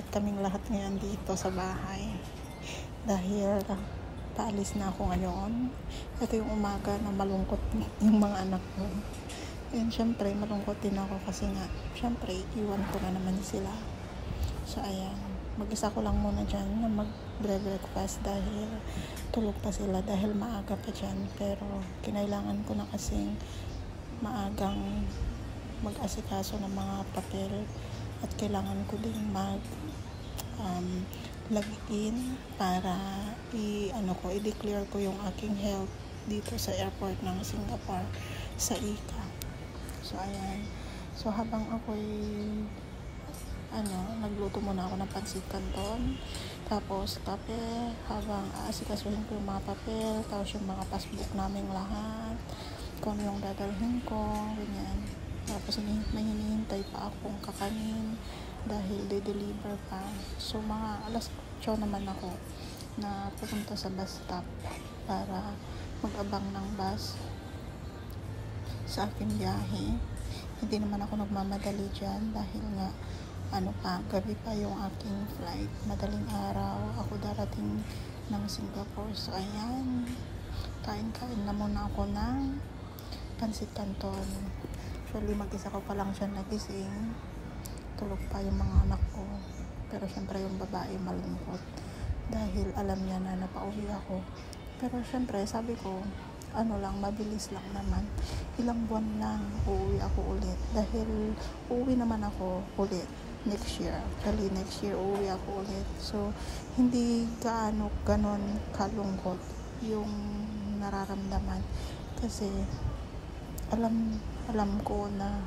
kaming lahat ngayon dito sa bahay dahil paalis na ako ngayon. Ito yung umaga na malungkot yung mga anak ko. And syempre malungkot din ako kasi nga syempre iwan ko na naman sila. So ayan, mag-isa ko lang muna dyan na mag-breakfast dahil tulog pa sila dahil maaga pa dyan. Pero kinailangan ko na kasing maagang mag-asikaso ng mga papel at kailangan ko din log-in para i-declare ko yung aking health dito sa airport ng Singapore sa ICA. So ayan, so habang ako'y nagluto muna ako ng pansit canton, tapos kape, habang aasikasuhin ko yung mga papel, tapos yung mga passbook naming lahat, kung yung dadalhin ko, ganyan. Tapos may hinihintay pa akong kakanin dahil de-deliver pa. So mga alas 8 naman ako na pupunta sa bus stop para mag-abang ng bus sa aking biyahe. Hindi naman ako nagmamadali dyan dahil nga gabi pa yung aking flight. Madaling araw ako darating ng Singapore. So ayan, kain-kain na muna ako ng pansit canton. Actually mag-isa ko pa lang siya nagising, tulog pa yung mga anak ko. Pero syempre yung babae malungkot dahil alam niya na napauwi ako. Pero syempre sabi ko mabilis lang naman, ilang buwan lang uuwi ako ulit dahil uuwi naman ako ulit next year. Actually next year uuwi ako ulit. So hindi ganon kalungkot yung nararamdaman kasi alam ko na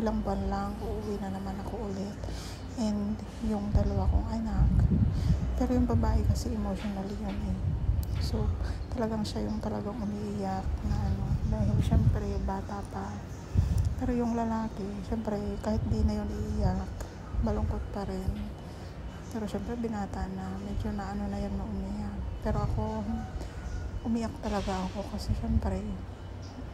ilang buwan lang uuwi na naman ako ulit. And yung dalawa kong anak, pero yung babae kasi emotionally yun so talagang siya yung talagang umiiyak na dahil syempre bata pa. Pero yung lalaki syempre kahit di na yun iiyak, malungkot pa rin. Pero syempre binata na, medyo na yan na umiyak. Pero ako umiyak talaga ako kasi syempre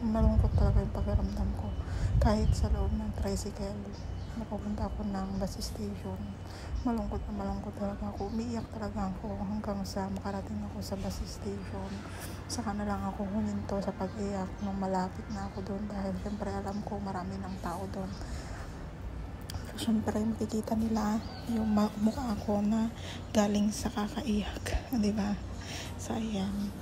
malungkot talaga yung pakiramdam ko. Kahit sa loob ng tricycle napupunta ako ng bus station, malungkot talaga ako. Umiiyak talaga ako hanggang sa makarating ako sa bus station. Saka na lang ako huminto sa pag-iyak nung malapit na ako doon dahil syempre alam ko marami ng tao doon. Syempre makikita nila yung mukha ko na galing sa kakaiyak, di ba? So ayan,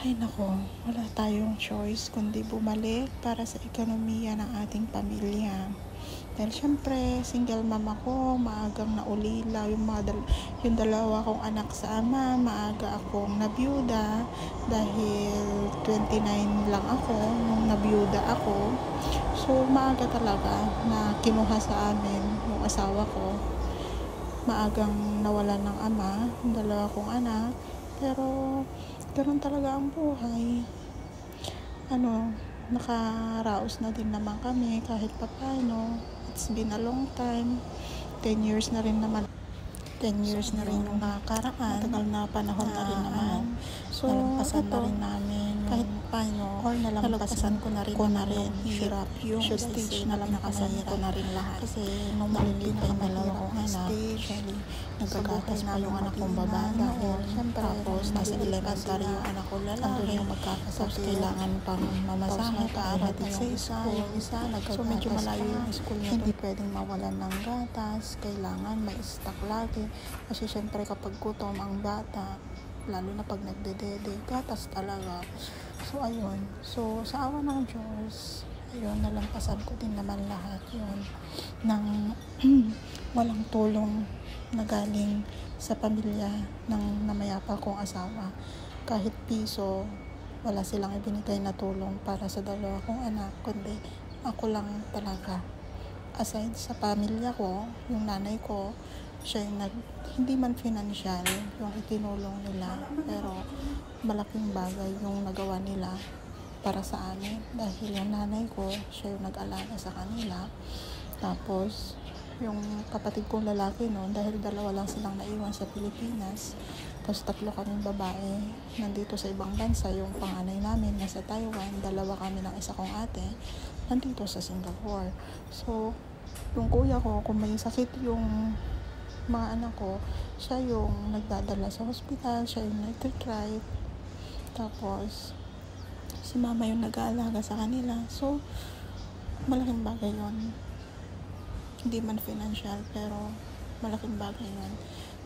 ay nako, wala tayong choice kundi bumalik para sa ekonomiya ng ating pamilya. Dahil syempre, single mom ako, maagang naulila yung dalawa kong anak sa ama, maaga akong nabiyuda dahil 29 lang ako nung nabiyuda ako. So maaga talaga na kinuha sa amin yung asawa ko. Maagang nawalan ng ama yung dalawa kong anak, pero ganoon talaga ang buhay. Nakaraos na din naman kami kahit papaano. It's been a long time. 10 years na rin naman. 10 years na rin yung nakakaraan. Matagal na panahon na rin naman. So, nalampasan na rin namin kahit paano, or nalampasan ko na rin hirap yung stage na nalampasan ko na rin lahat. Kasi nung maliliit pa yung dalawa kong anak, nagkagatas pa yung anak kong babae dahil tapos nasa elementary yung anak ko lalaki, yung tapos kailangan pang mamasahe paarating sa school, yung isa so medyo malayo yung school niya, hindi pwedeng mawalan ng gatas, kailangan may stock lagi kasi syempre kapag gutom ang bata, lalo na pag nagdedede, gatas talaga. So ayun, so sa awa ng Diyos, ayun, nalampasan ko din naman lahat yun ng walang tulong na galing sa pamilya ng namayapa kong asawa. Kahit piso wala silang ibinigay na tulong para sa dalawa kong anak, kundi ako lang talaga. Aside sa pamilya ko, yung nanay ko, siya yung hindi man financial yung itinulong nila, pero malaking bagay yung nagawa nila para sa amin dahil yung nanay ko, siya yung nag-alaga sa kanila. Tapos yung kapatid kong lalaki noon, dahil dalawa lang silang naiwan sa Pilipinas, tapos 3 kaming babae nandito sa ibang bansa. Yung panganay namin nasa Taiwan, 2 kami ng isa kong ate nandito sa Singapore. So yung kuya ko, kung may sakit yung mga anak ko, siya yung nagdadala sa hospital, siya yung nagtitry, tapos si mama yung nag-aalaga sa kanila. So malaking bagay yon, hindi man financial pero malaking bagay yon,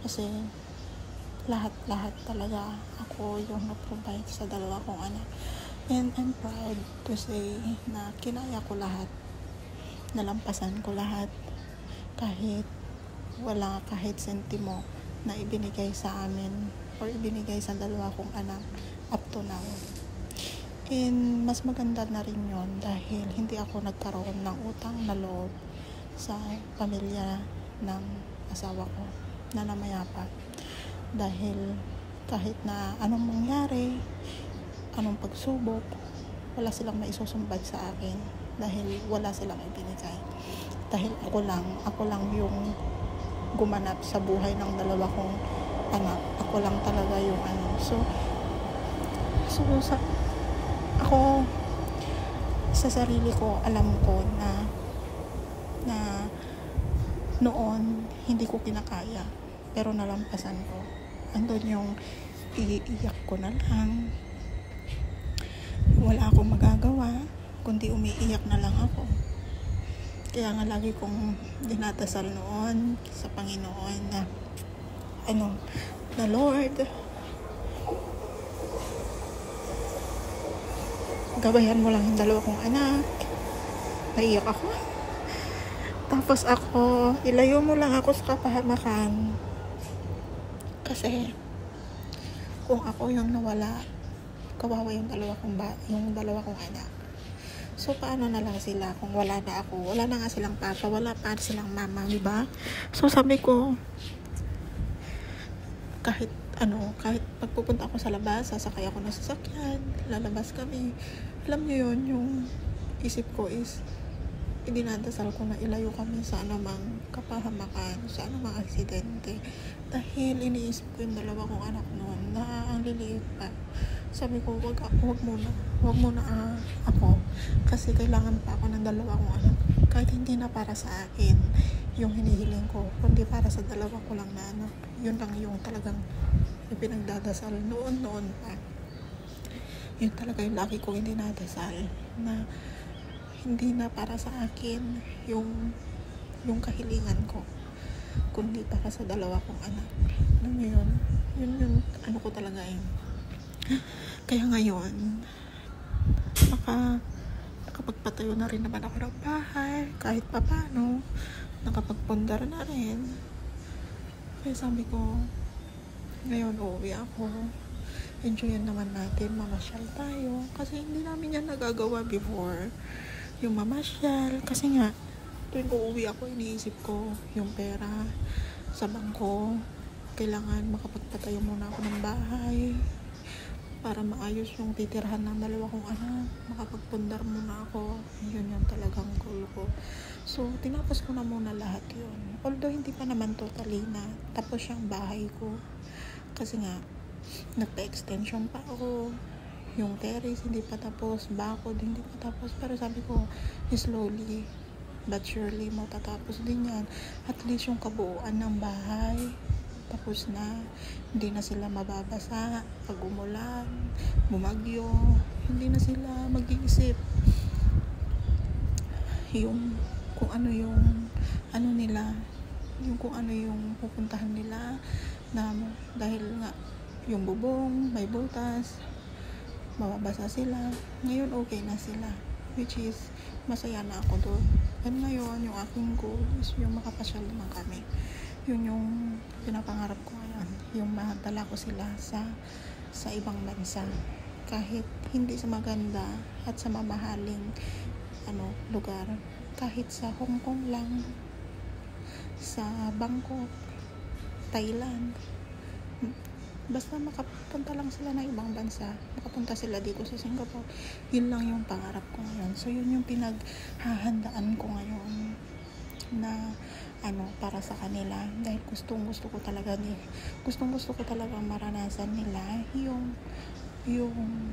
kasi lahat talaga ako yung na-provide sa dalawa kong anak. And I'm proud to say na kinaya ko lahat, nalampasan ko lahat, kahit wala kahit sentimo na ibinigay sa amin or ibinigay sa dalawa kong anak up to now. And mas maganda na rin yon dahil hindi ako nagkaroon ng utang na loob sa pamilya ng asawa ko na namayapa. Dahil kahit na anong mangyari, anong pagsubok, wala silang maisusumbat sa akin dahil wala silang ibinigay. Dahil ako lang yung gumanap sa buhay ng dalawa kong anak. Ako lang talaga yung ako sa sarili ko, alam ko na noon hindi ko kinakaya, pero nalampasan ko. Andun yung iiyak ko na lang, wala akong magagawa kundi umiiyak na lang ako. Kaya nga lagi kong dinadasal noon sa Panginoon na na Lord, gabayan mo lang yung dalawa kong anak. Naiyak ako. Tapos ilayo mo lang ako sa kapahamakan. Kasi kung ako yung nawala, kawawa yung dalawa kong anak. So paano na lang sila kung wala na ako? Wala na nga silang papa, wala pa silang mama, di ba? So sabi ko, kahit pagpupunta ako sa labas, sasakay ako ng sasakyan, lalabas kami. Alam niyo yun, yung isip ko is idinadasal ko na ilayo kami sa anumang kapahamakan, sa anumang aksidente. Dahil iniisip ko yung dalawa kong anak noon na ang liliit pa. Sabi ko, wag muna ako, kasi kailangan pa ako ng dalawa kong anak. Kahit hindi na para sa akin yung hinihiling ko, kundi para sa dalawa ko lang na anak. Yun lang yung talagang pinagdadasal noon pa. Yun talaga yung laki kong dinadasal, na hindi na para sa akin yung kahilingan ko, kundi para sa dalawa kong anak. Alam mo yun yung ko talaga yun. Kaya ngayon nakapagpatayo na rin naman ako ng bahay, kahit papano nakapagpundar na rin. Kaya sabi ko, ngayon uuwi ako, enjoyin naman natin, mamasyal tayo, kasi hindi namin yan nagagawa before, yung mamasyal. Kasi nga tuwing uuwi ako, iniisip ko yung pera sa bangko. Kailangan makapagpatayo muna ako ng bahay para maayos yung titirhan ng dalawa kong anak. Makapagpundar muna ako. Yun yung talagang goal ko. So tinapos ko na muna lahat yun, although hindi pa naman totally na tapos yung bahay ko, kasi nga nagpa-extension pa ako. Yung terrace hindi pa tapos, bakod hindi pa tapos, pero sabi ko slowly but surely matatapos din yan. At least yung kabuuan ng bahay tapos na, hindi na sila mababasa pag umulan, bumagyo, hindi na sila mag-iisip yung kung ano nila, yung kung ano yung pupuntahan nila, na dahil nga yung bubong may butas, mababasa sila. Ngayon okay na sila, which is masaya na ako doon. And ngayon yung aking goal is yung makapasyal naman kami. Yun yung pinapangarap ko ngayon, yung madala ko sila sa ibang bansa, kahit hindi sa maganda at sa mamahaling lugar, kahit sa Hong Kong lang, sa Bangkok, Thailand, basta makapunta lang sila ng ibang bansa, makapunta sila dito sa Singapore. Yun lang yung pangarap ko ngayon. So yun yung pinaghahandaan ko ngayon na para sa kanila, dahil gustong gusto ko talaga maranasan nila yung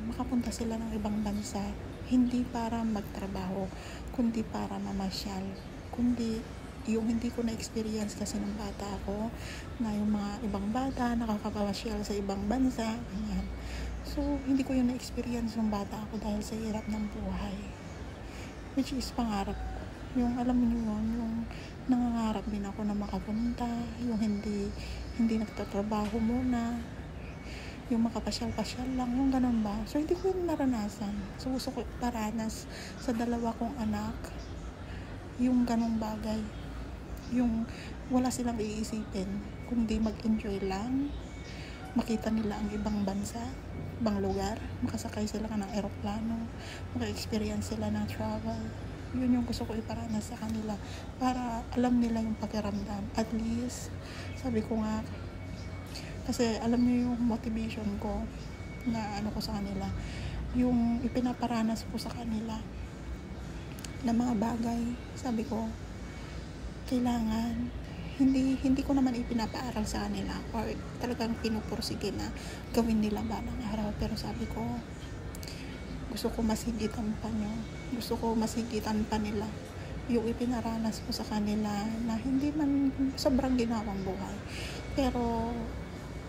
makapunta sila ng ibang bansa, hindi para magtrabaho kundi para mamasyal, kundi yung hindi ko na-experience kasi ng bata ako, na yung mga ibang bata nakakapasyal sa ibang bansa, ganyan. So hindi ko yung na-experience ng bata ako dahil sa hirap ng buhay, which is pangarap ko. Yung alam niyo yun, yung nangangarap din ako na makapunta, yung hindi nagtatrabaho muna, yung makapasyal-pasyal lang, yung ganun ba. So hindi ko yung naranasan. So gusto ko paranas sa dalawa kong anak yung ganung bagay, yung wala silang iisipin kundi mag-enjoy lang, makita nila ang ibang bansa, ibang lugar, makasakay sila ng eroplano, maka-experience sila ng travel. Yun yung gusto ko iparanas sa kanila para alam nila yung pakiramdam. At least sabi ko nga, kasi alam niyo yung motivation ko na ko sa kanila, yung ipinaparanas ko sa kanila na mga bagay. Sabi ko, kailangan hindi ko naman ipinapaaral sa kanila or talagang pinupursige na gawin nila balang araw, pero sabi ko, gusto ko masigitan pa nyo, gusto ko masigitan pa nila yung ipinaranas ko sa kanila, na hindi man sobrang ginawang buhay, pero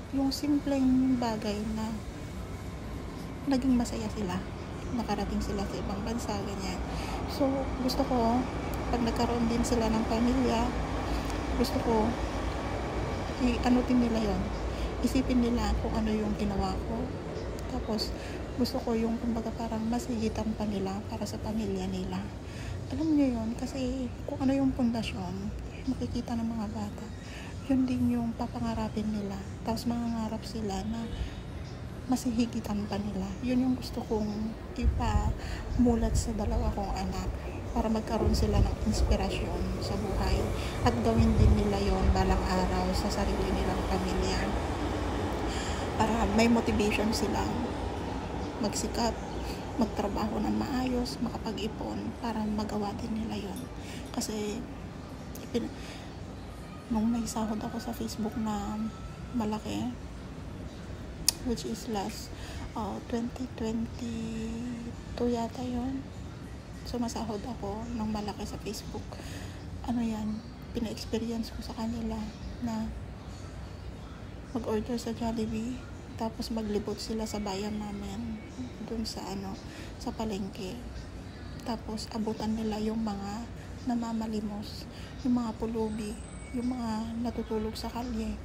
yung simpleng bagay na naging masaya sila, nakarating sila sa ibang bansa, ganyan. So gusto ko pag nagkaroon din sila ng pamilya, gusto ko din nila yon, isipin nila kung ano yung ginawa ko, tapos gusto ko yung kumbaga parang masigitan pa nila para sa pamilya nila. Alam niyo yon, kasi kung ano yung pundasyon makikita ng mga bata, yun din yung papangarapin nila, tapos mangangarap sila na masihigitan pa nila. Yun yung gusto kong ipamulat sa dalawa kong anak, para magkaroon sila ng inspirasyon sa buhay at gawin din nila yon balang araw sa sarili nilang pamilya, para may motivation silang magsikap, magtrabaho ng maayos, makapag-ipon para magawa din nila yon. Kasi nung may sahod ako sa Facebook na malaki, which is last 2022 yata yon, sumasahod ako ng malaki sa Facebook. Yan, pina-experience ko sa kanila na mag-order sa Jollibee, tapos maglibot sila sa bayan namin dun sa sa palengke, tapos abutan nila yung mga namamalimos, yung mga pulubi, yung mga natutulog sa kalye.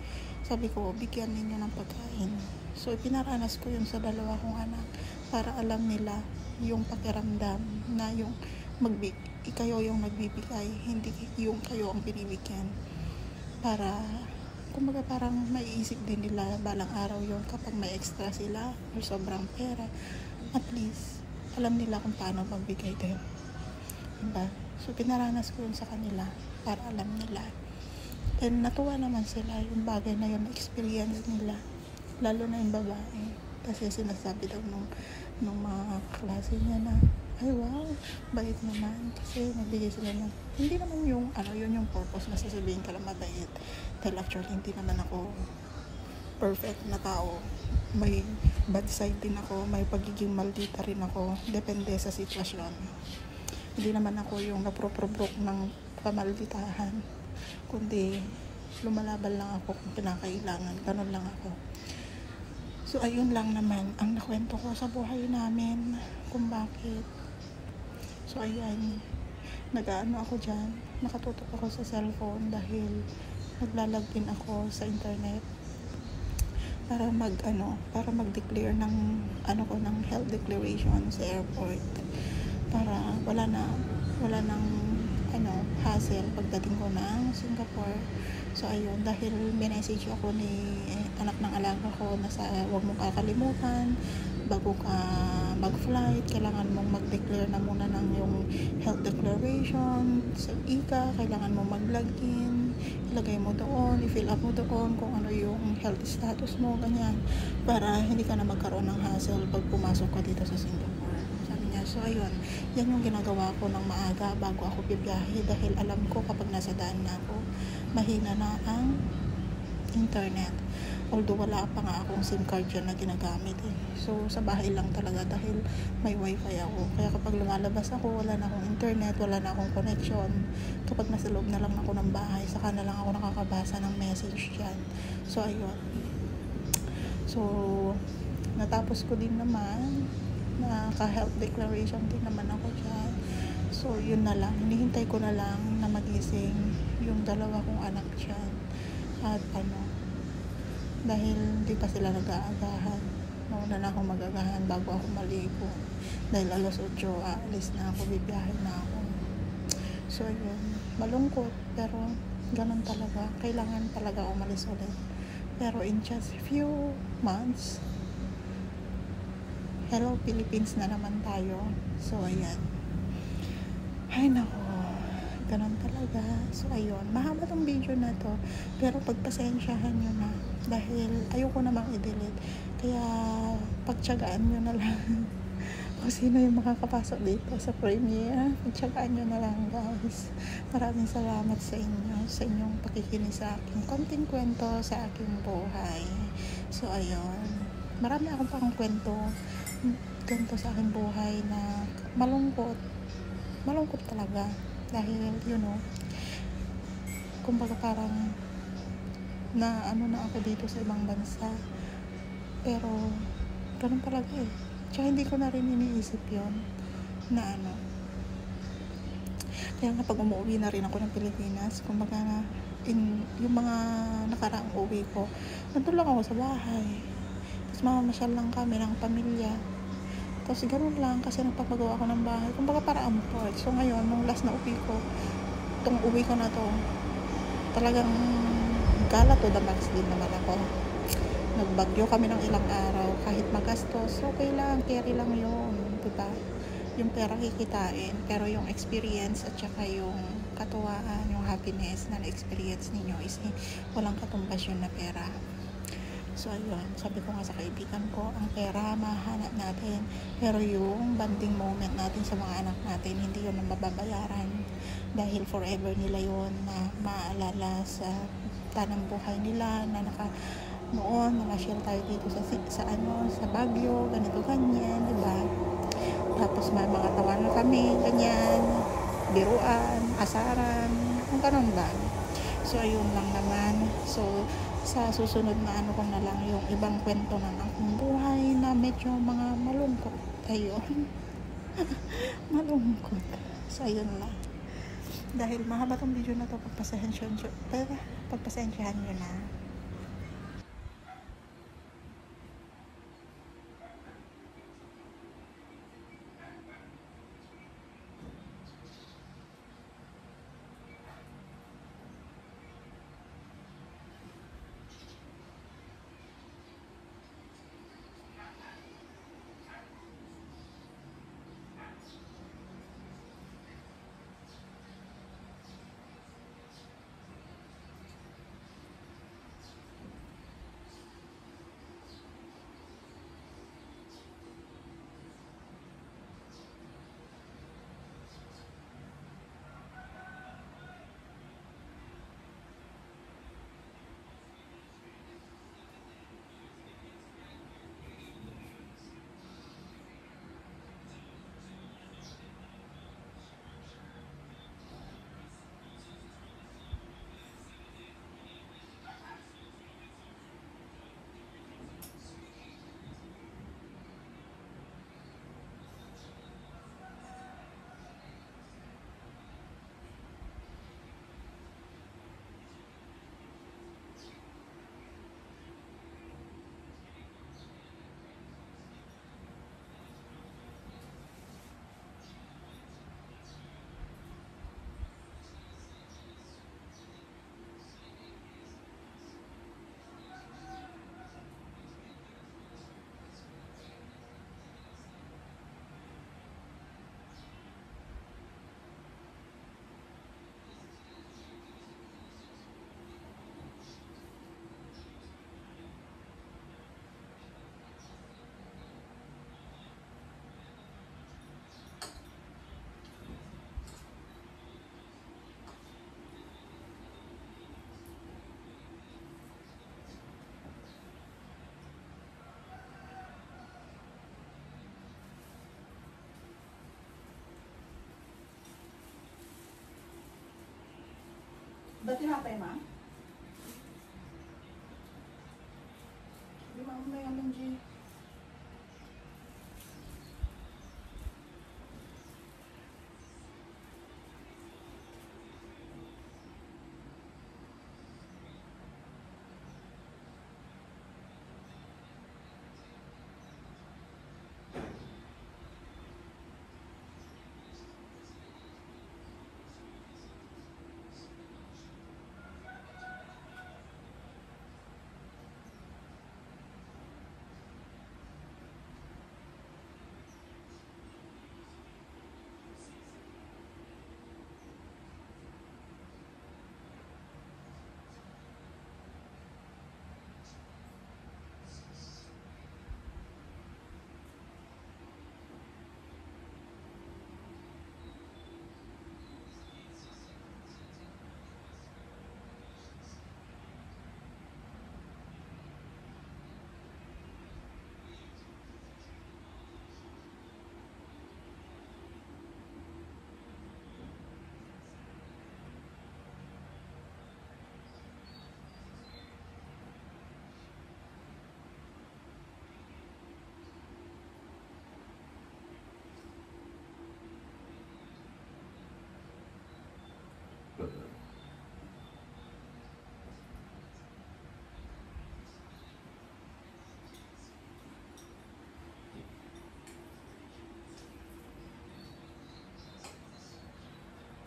Sabi ko, bigyan ninyo ng pagkain. So ipinaranas ko yun sa dalawa kong anak para alam nila yung pakiramdam na yung kayo yung nagbibigay, hindi yung kayo ang binibigyan, para kumbaga parang maiisip din nila balang araw yon kapag may extra sila or sobrang pera, at least alam nila kung paano magbigay din, diba? So pinaranas ko yun sa kanila para alam nila, and natuwa naman sila yung bagay na yun, experience nila, lalo na yung babae, kasi sinasabi daw nung mga klase niya na, ay wow, bait naman, kasi nagbigay sila ng, hindi naman yung yun yung purpose na sasabihin ka lang mabait, dahil actually hindi naman ako perfect na tao, may bad side din ako, may pagiging maldita rin ako, depende sa sitwasyon. Hindi naman ako yung naproprovoke ng pamalditahan, kundi lumalaban lang ako kung pinakailangan, ganun lang ako. So ayun lang naman ang nakwento ko sa buhay namin, kung bakit. So ayan, ako dyan, nakatutok ako sa cellphone dahil naglalag din ako sa internet para mag-declare ng ng health declaration sa airport, para wala nang hassle pagdating ko ng Singapore. So ayun, dahil minessage ako ni anak ng alaga ko na huwag mong kakalimutan bago ka mag-flight, kailangan mong mag-declare na muna ng yung health declaration sa kailangan mong mag-login, ilagay mo doon, i-fill up mo doon kung ano yung health status mo, ganyan, para hindi ka na magkaroon ng hassle pag pumasok ka dito sa Singapore, sabi niya. So ayun, yan yung ginagawa ko ng maaga bago ako bibiyahe, dahil alam ko kapag nasa daan na ako, mahina na ang internet. Although wala pa nga akong SIM card dyan na ginagamit eh. So sa bahay lang talaga dahil may wifi ako. Kaya kapag lumalabas ako, wala na akong internet, wala na akong connection. Kapag nasa loob na lang ako ng bahay, saka na lang ako nakakabasa ng message dyan. So ayun. So natapos ko din naman, naka-health declaration din naman ako dyan. So yun na lang, hinihintay ko na lang na magising yung dalawa kong anak dyan. At dahil hindi pa sila nag-aagahan, nauna na ako mag-agahan bago ako maligo. Dahil alas 8, aalis na ako, bibiyahe na ako. So yun, malungkot, pero ganun talaga, kailangan talaga umalis ulit. Pero in just few months, hello Philippines na naman tayo. So ayan, ay nako, ganun talaga. So ayun, mahaba tong video na to, pero pagpasensyahan nyo na dahil ayoko namang i-delete, kaya pagtyagaan nyo na lang. Kung sino yung makakapasok dito sa premiere, pagtyagaan nyo na lang guys. Maraming salamat sa inyo, sa inyong pakikinig sa aking konting kwento sa aking buhay. So ayun, marami akong pang kwento sa aking buhay na malungkot talaga. Dahil, kumbaga parang na ako dito sa ibang bansa. Pero, ganun talaga eh. Tsaka hindi ko na rin iniisip yon na Kaya nga pag umuwi na rin ako ng Pilipinas, kumbaga yung mga nakaraang uwi ko, nandun lang ako sa bahay. Tapos mamamasyal lang kami ng pamilya. Tapos ganun lang kasi nagpapagawa ako ng bahay. Kumbaga para amport. So ngayon, nung last na uwi ko, itong uwi ko na to, talagang gala to the max din naman ako. Nagbagyo kami ng ilang araw. Kahit magastos, okay lang, carry lang yun. Diba? Yung pera kikitain, pero yung experience at saka yung katuwaan, yung happiness na na-experience ninyo is walang katumbas yun na pera. So ayun, sabi ko nga sa kaibigan ko, ang pera mahanap natin, pero yung bonding moment natin sa mga anak natin, hindi yun ang mababayaran, dahil forever nila yun na maaalala sa tanang buhay nila na noon namasyal tayo dito sa Baguio, ganito ganyan, diba? Tapos may mga tawanan kami, ganyan, biruan, asaran, kung ganun ba. So ayun lang naman. So sa susunod na ko na lang yung ibang kwento ng aking buhay na medyo mga malungkot. Ayun. Malungkot. So ayun lang. Dahil mahaba tong video na to, pagpasensyahan nyo na. Dati hatay, ma? Hindi mamay naman, G.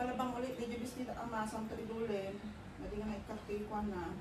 Palabang ulit, di jubis nito ang masang to idulin. Madi nga ikakikwan na.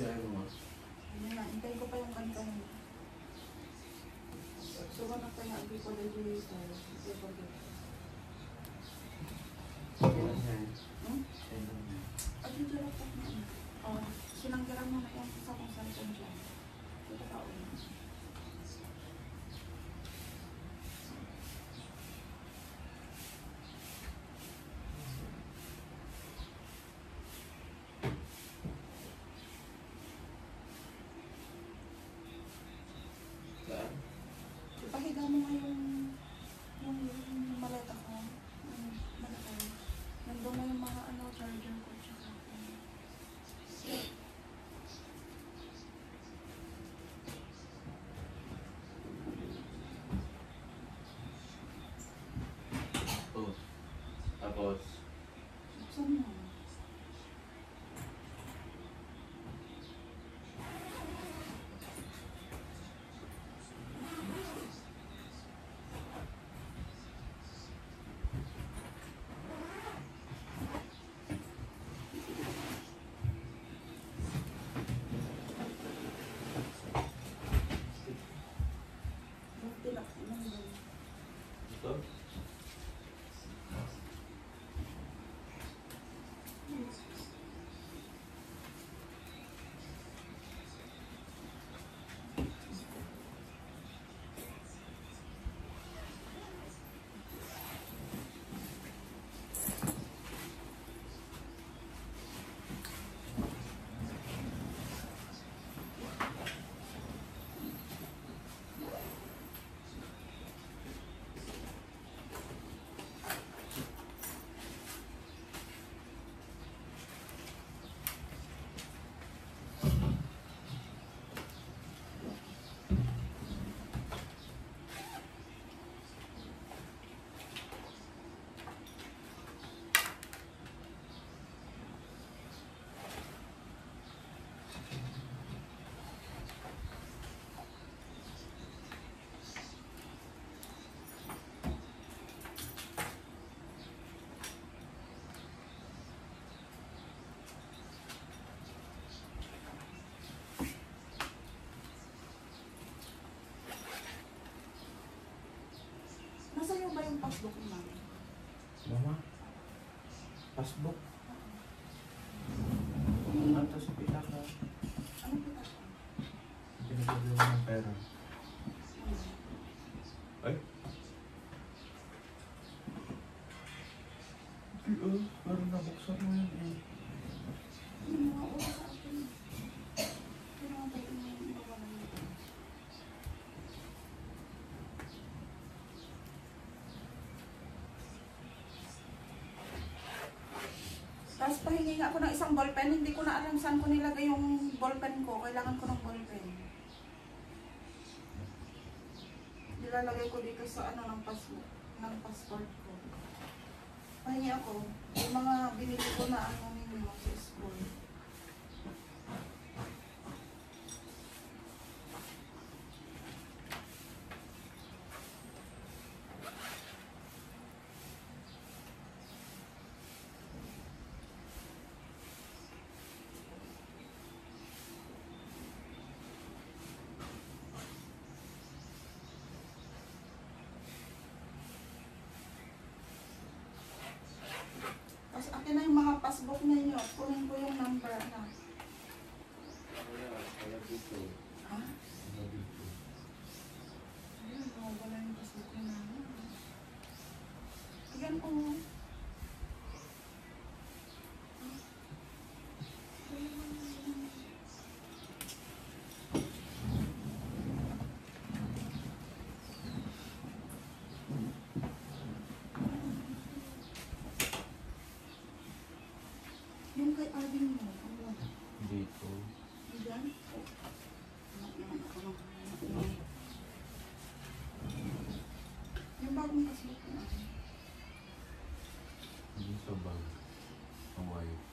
Biyahe mo. Ayun na, hintayin ko pa yung kanta niya. So, na pa yung abi ko na dito. Kailan niya eh? Hmm? Kailan niya? At yung dito po na. Oh, sinanggiran mo na yung isa kong saan dyan. Ito ka ulit. Saan? Ipahiga mo nga yung maleta ko. Yung maleta. Nandun na yung mga ano, charger ko. Tsaka, Oh. Tapos, buksan mo. Tilak mo yun. ito? Nasa iyo ba yung passbook mo namin? Mama? Passbook? Ito sa pitaka. Anong kita ko? Pinagdadala mo ng pera. Ay? Parang nabuksan mo yun eh. Yung mga oras sa akin. Pinakantay ko na yung ibawalan nito. Tapos pahingi nga ako ng isang ballpen, hindi ko na alam saan ko nilagay yung ballpen ko. Kailangan ko ng ballpen. Nilalagay ko dito sa ano ng passport ko. Pahingi ako. Yung mga binili ko na ano ninyo sa school. Tapos akin na yung mga passbook ninyo. Kunin ko yung number na. Kaya dito. Ha? Kaya dito. Ayun, wala yung passbook ko na. Ayan ko. Yung kay Arvin mo. Ano? Dito. Diyan? Yung bagong passbook na. Dito sa bag. Ang white.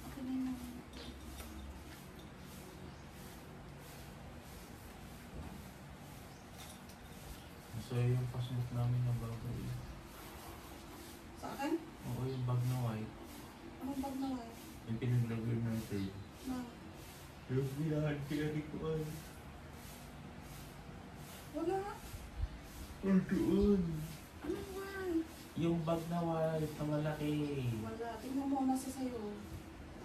Akin na yung Masaya yung passbook namin na bago eh. sa akin? Oo, yung bag na white. Anong bag na white? Yung pinaglagay natin. Na, Yung bilahan pinarikuan. wala. Doon. Ano ba? Yung bag na white na malaki. Wala. Tingnan mo, nasa sa'yo.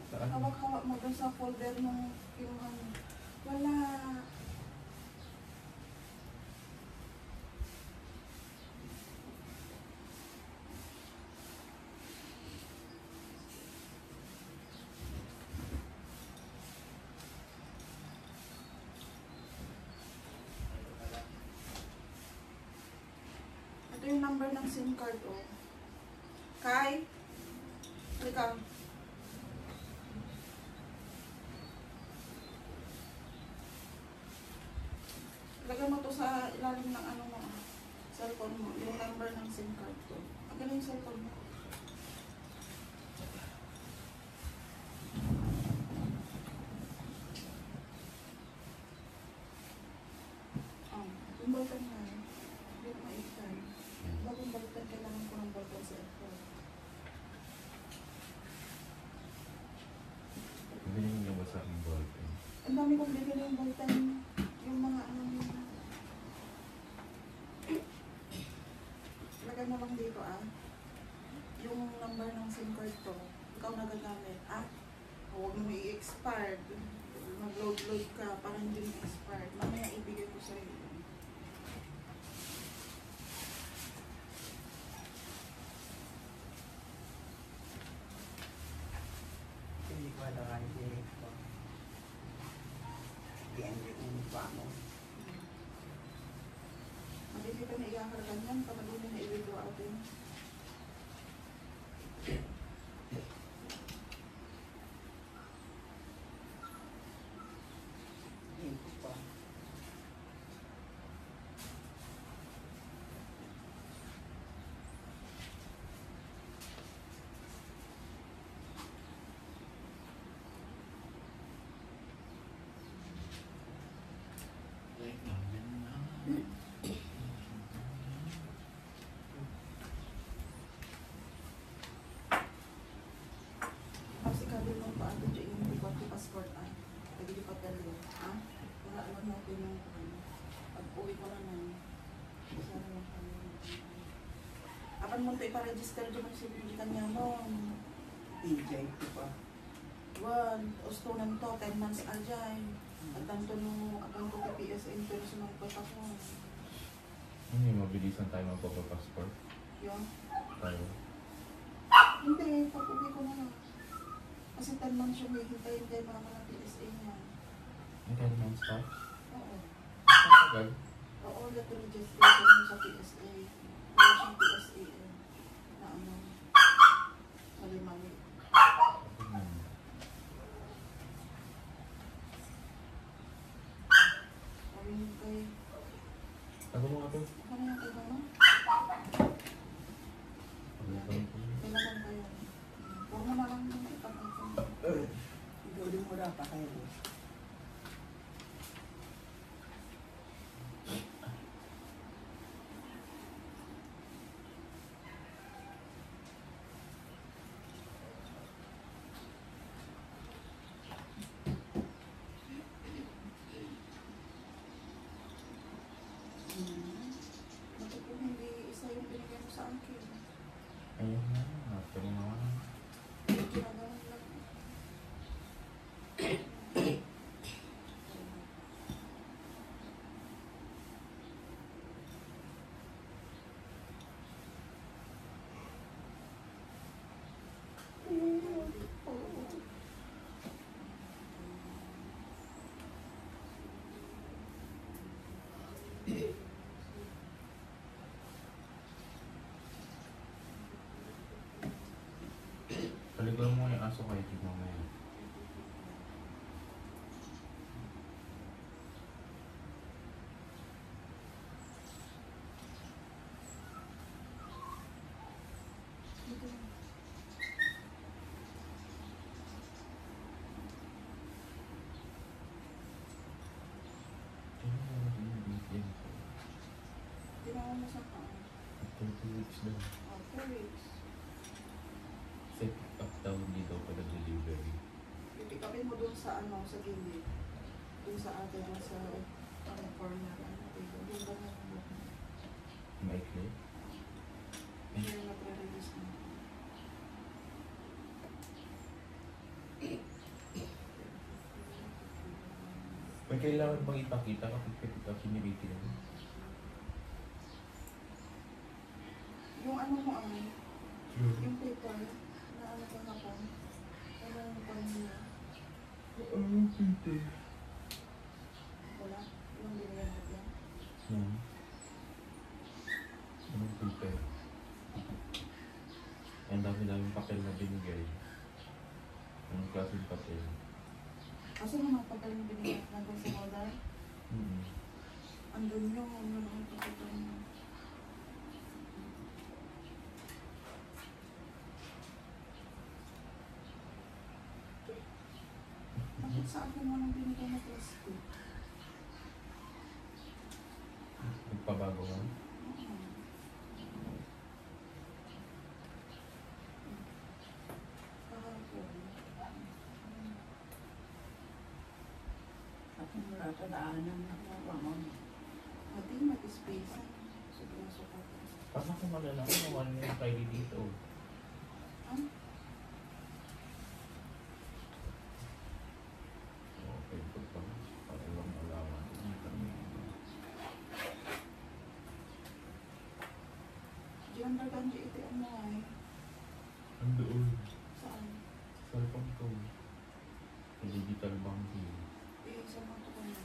Saan? Hawak-hawak mo doon sa folder ng kinuha mo. Wala. Ito yung number ng SIM card, oh. Kai? Halika. Lagyan mo to sa ilalim ng ano mo, cellphone mo, yung number ng SIM card ko. Akin na yung cellphone mo. Oh, yung balikan na. Hindi na maitan. Bagong balikan, kailangan ko ng balikan sa cellphone. Hindi yung nabasa ang ballpen. Ang dami kong bibili yung balikan, yung mga ano nila. Lagay mo lang dito yung number ng SIM card ko, ikaw nagagamit. Huwag mo i-expired. Mag-load ka para hindi expired. Mamaya ibigay ko sa iyo. Hindi ko alam ang direct ko. Yan yung mukha mo. Hindi ka na iyakargan yan, kapag hindi na i-withdraw out yun. Hindi ko pa. Kasi kabin mo pa ito dyan yung hindi ko ang passport Pwede di pa dalo. Wala lang natin yung pag-uwi ko na lang. Sana lang kami. Apan mo ito iparegister dyan ang CPG kanya mo. DJ ko pa. Ustunan to, 10 months ajay. At tanto nung apan ko PPS in person ng pagkakon. Hindi, mabilisan tayo magpapapassport. Yun. Tayo. Hindi, pag-uwi ko na lang. Kasi 10 months yung may hintayin kayo mama ng PSA niya. May 10 months pa? Oo. Tagal. Oo, that registration mo sa PSA. Wala siyang PSA na ano, mali-mali. Sabi niyo kay, Tagal mo nga ito. ano yung kay mama? Kailangan kayo. Huwag mo na lang yung ipag-ipag. Idulin mo na pa kayo. Bakit kung hindi isa yung binigay mo sa akin? Ayun na. Ito mo naman. Ginagawa lang. Paliguan mo yung aso kayo. Tignan mo yan. Ginawa mo sa kaan. After 2 weeks daw. 2 weeks. Set up daw dito pala delivery. Ipikapin mo doon sa ano, sa gilid. Doon sa atin, sa corner. Doon ba na yung book mo? Maikli. Here na pre-release mo. May kailangan bang ipakita kapag kiniriti mo? Yung ano mo ano, yung paper na ano ko hapon. Ano yung pamilya? Wala. Yung binigyan mo yan. Anong paper? Ang dami-daming papel na binigay. Anong klaseng papel? Kasi naman pag yung binigyan nandun sa model, andun yung ano ang paper mo. Bakit sa akin mo nang binigay na plastic? Nagpabago mo? Wala sa daanan na mamam. Mati mag-space. Sobrang sukat. Paano kung malalaman kung ano yung kaili dito? Okay, ito pa. Para lang malaman. Diyan na ganji ito ang mga eh. Andoon. Saan? Cellphone ko. Sa digital banking. Sa mga ito ko na.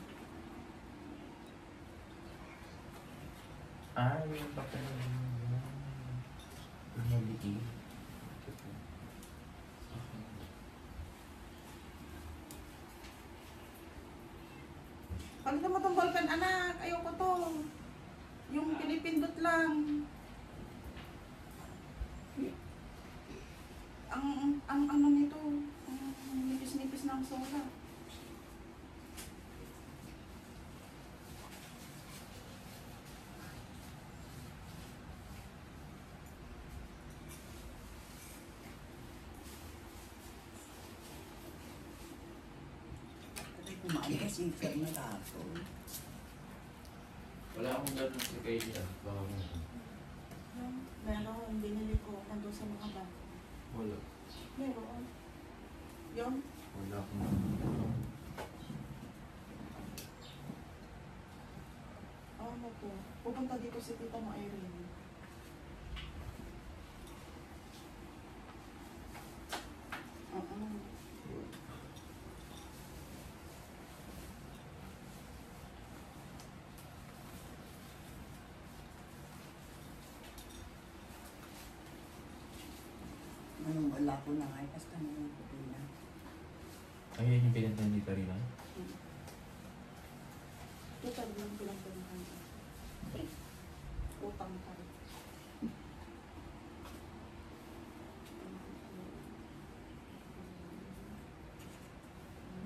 Yung papel na yun. Yung maliit. Palitan mo tong ballpen, anak. Ayoko to. Yung pinipindot lang. Ang ano nito, ang nipis-nipis ng sola. Kasi kumain ka sifer na kaso. Wala akong ganun sa kailan. Baka mo. Meron, binili ko nandun sa mga bag. Wala. Meron. Yun. Wala akong ganun. Ano po? Pupunta dito si Tita mo Irene. Anong wala ko na nga, basta naman ko na. Ayun yung pinuntan dito rin ah. Total lang pinagpilihan. Utang pa rin.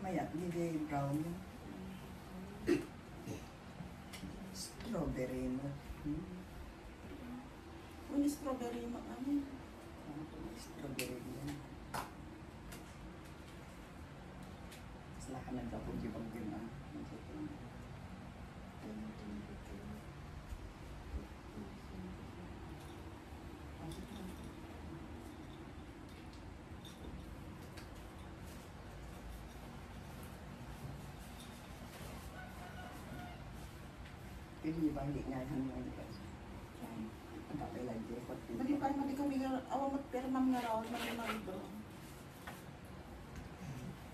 Mayat, hindi brown. Strawberry mo. Yung strawberry mo, ano? Strawberry yan. Sila ka nagkapag-ibang gina. Hindi ba hindi nga yan mo yun? Ang kapilag din ko. Madi pa, madi kami nga, awa mo, pero mam nga raw, madi mag-ibro.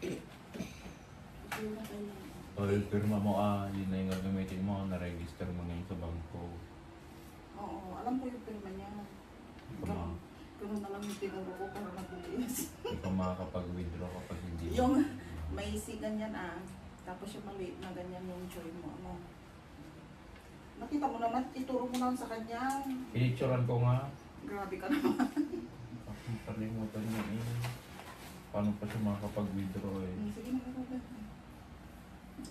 Ito yung kailangan. Oy, pirma mo yun na yung gagamitin mo, na-register mo na yun sa bangko. Oo, alam ko yung pirma niya. Ganun na lang yung tinuro ko para mag-iis. Hindi ka makakapag-withdraw kapag hindi. Yung may ganyan tapos yung maliit na ganyan yung join mo, ano. Nakita mo naman, ituro mo naman sa kanya. Pinicturean ko nga. Grabe ka naman. Bakit kalimutan niya eh. Paano pa siya makakapag-withdraw eh. Sige na, grabe.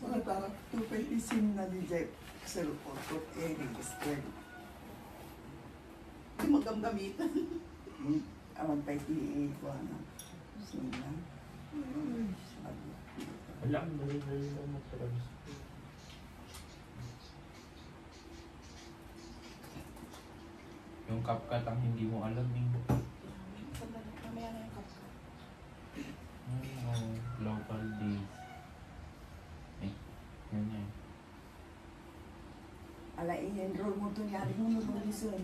Wala ka, tupay isim na ni Jeff. Cellphone ko, registered. Hindi mo gamgamitan. Awan pa iti-iwa na. Sina. Sabi. Alam, dali-dali lang mag-transfer. Yung CapCut ang hindi mo alam eh. Sandali, mamaya na yung kapka. Local days. Eh, yun yan. Ala, i-enroll mo to niya. Mo nulunison.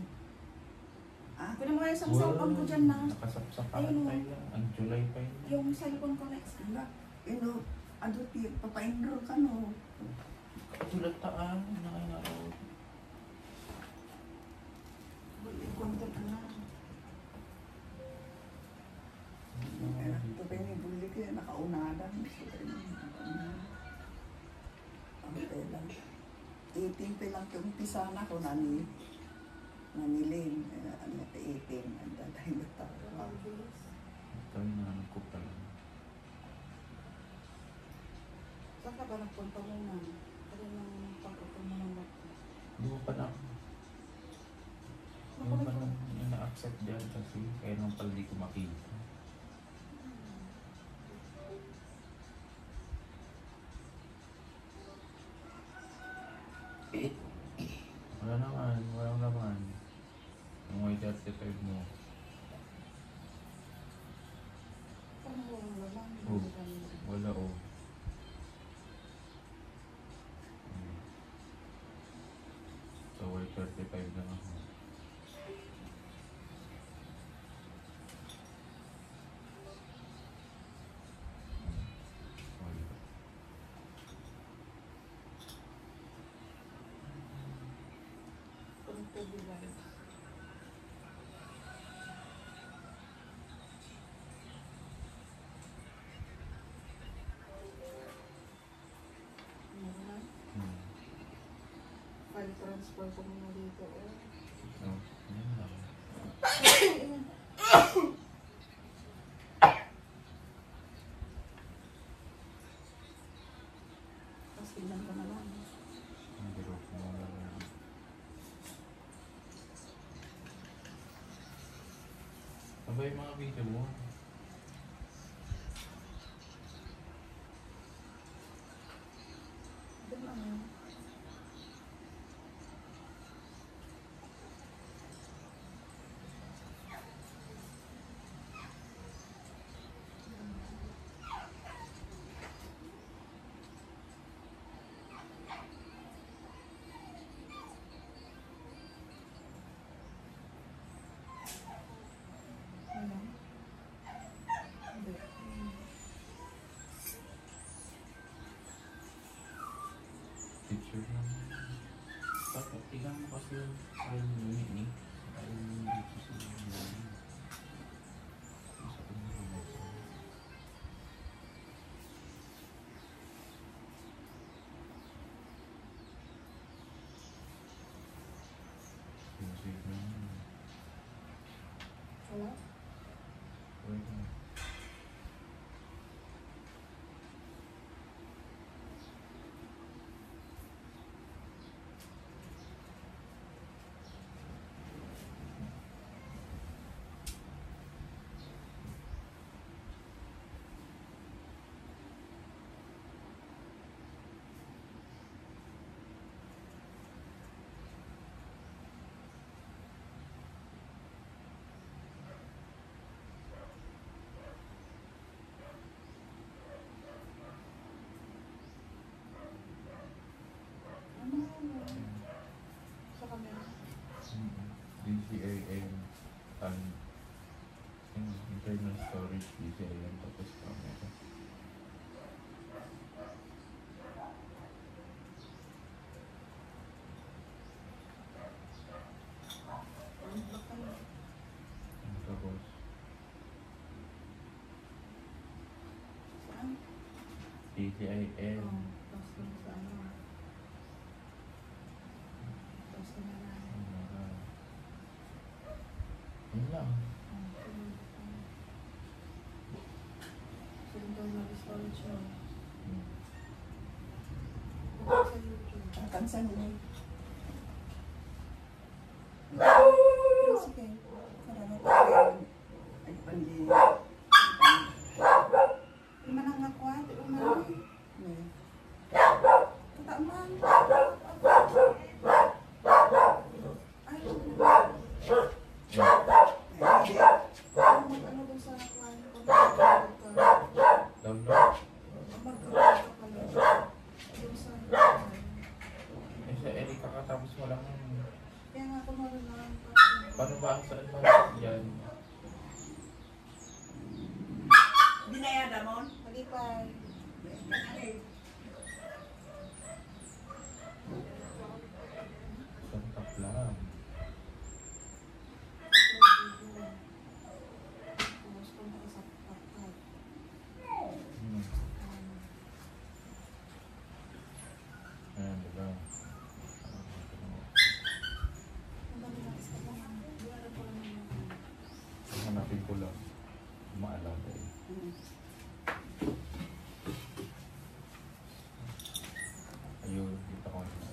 Ah? Pwede mo kaya isang cellphone ko dyan na. Nakasapsapan Ayun, tayo lang. Ang July pa yun. Yung cellphone ko next. Ala, ano, papa-enroll ka no. Katulad taan, nakangaraw. Content ka na. Ito pa yung ibuli ko yan, nakaunadan. Ito pa yung ang pelang. 18 pa lang yung umpisa na ko nanilin. Ano pa 18, ang daday na tao. Ito yung nanan ko pala. Saan ka ba nagpunta muna? Ano nang pag-upon mo ng Hindi mo pa na. Hindi mo pa na-accept dyan kasi kaya nung pala di ko makita. Wala naman, walang naman. Yung may 35 mo. Paano mo ang laman? Oh, wala oh. So, may 35 lang ako. Wala. Connected device. Ano na? File transfer ko muna dito. So, yun lang. Tapos tingnan ko na lang. Ang biro ko mo lang. Ano ba yung mga video mo? Doon ano? Ano? Hindi. Picture lang. Dapat tingnan mo kasi yung unit ni. Ayun dito sa unit. Sa unit. Music na yun. Wala? Wait na. Ano? Sa camera? DCAM and internal storage DCAM tapos camera. Tapos Saan? DCIM. Tapos lang sa ano. Tapos na lang. Yun lang. So, yung internal storage mo. Hmm. Sa YouTube. Ang kansan mo. Sige. Marami pa kayo. Ay, Paano ba ang saan ba yan? Binayada mo? Malipay. Santa Clara. Hmm. Ayan, diba? Hanapin ko lang. Maalala eh. Ayun, kita ko na.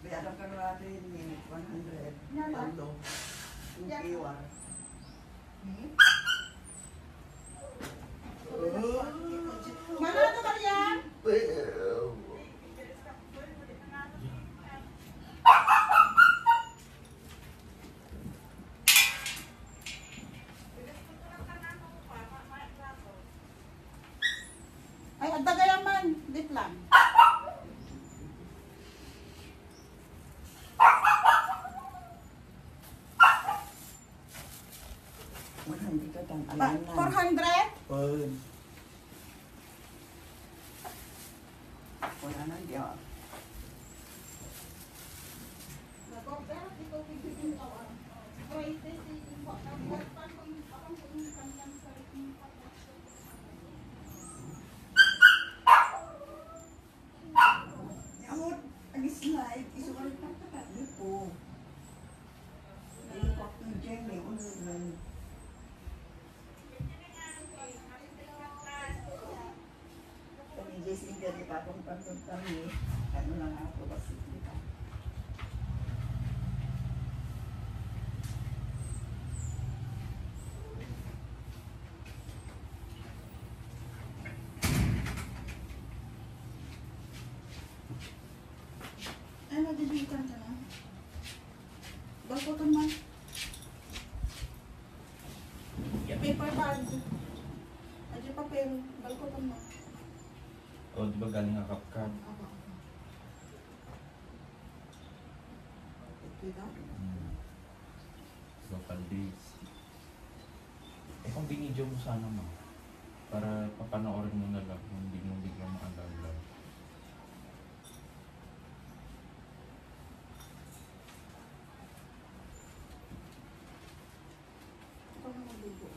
Bayaran ka natin ni 100. Tondo. Yung kiwar. Manado ka yan? Ay, ang dagayaman. Dit lang. Hindi ka tang alam na. 400? Pun. Wala na, di ako. Amor, slide, isulit na ito. Hindi po. Hindi po ako ng Jenny. Kami Jessica, di pa akong pagkakami. Ano lang ako kasi dito. Ay, nagbibigan ka na. Balkoton man. Paper bag. Adyo papel. Balkoton mo. O, di ba galing nga kapkap? Ako. Dito? Local days. Eh kung binidyo mo sana ma, para papanoorin mo na lang, hindi mo biglang maalala. Ito na magbigo.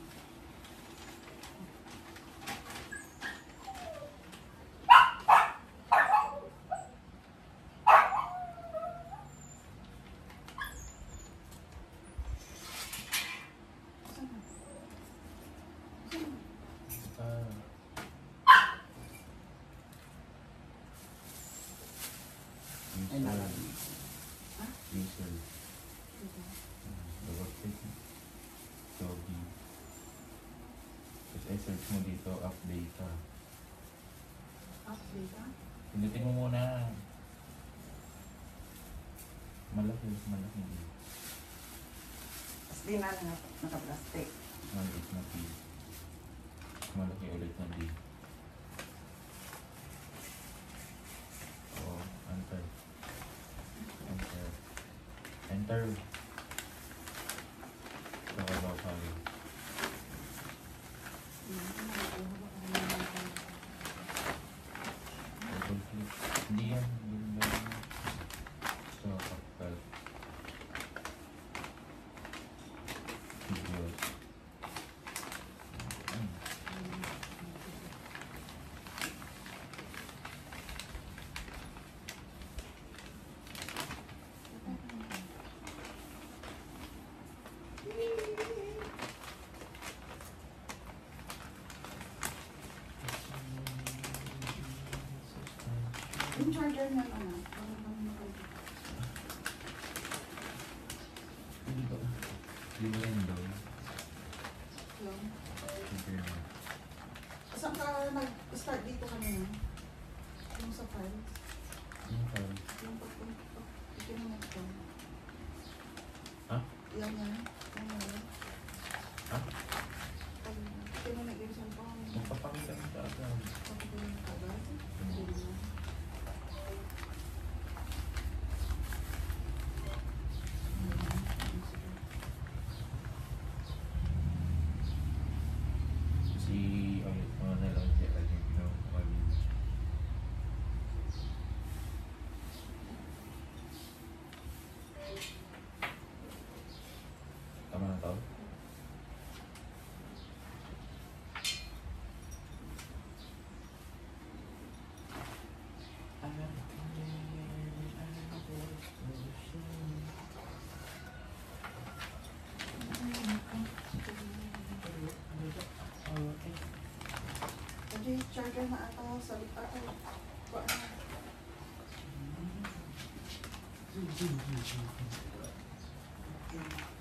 Ay, nalang. Diesel. Double-click. Doggy. Tapos i-search mo dito, update ka. Update ka? Pinutin mo muna. Malaki dito. Tapos di na naka-plastic. Maliit na P. Malaki ulit na D. Oo, enter. Enter. Enter. Nakabaw kami. Double click. Hindi yan. Hindi yan. So, kapal. Videos. Yung charger niya na na. Para bang makikita. Dito. Dito rin doon. Yung. Dito yun. Saan ka nag-start dito kanina? Yung sa files? Yung file. Yung pag-ikinumat ko. Ha? Yan yan. Yan yan. Ha? Pag-ikinumat yung cellphone. Magpapakita mo sa agad. Pag-ikinumat agad. Di charger na ato sa ato. Kuha na. Okay.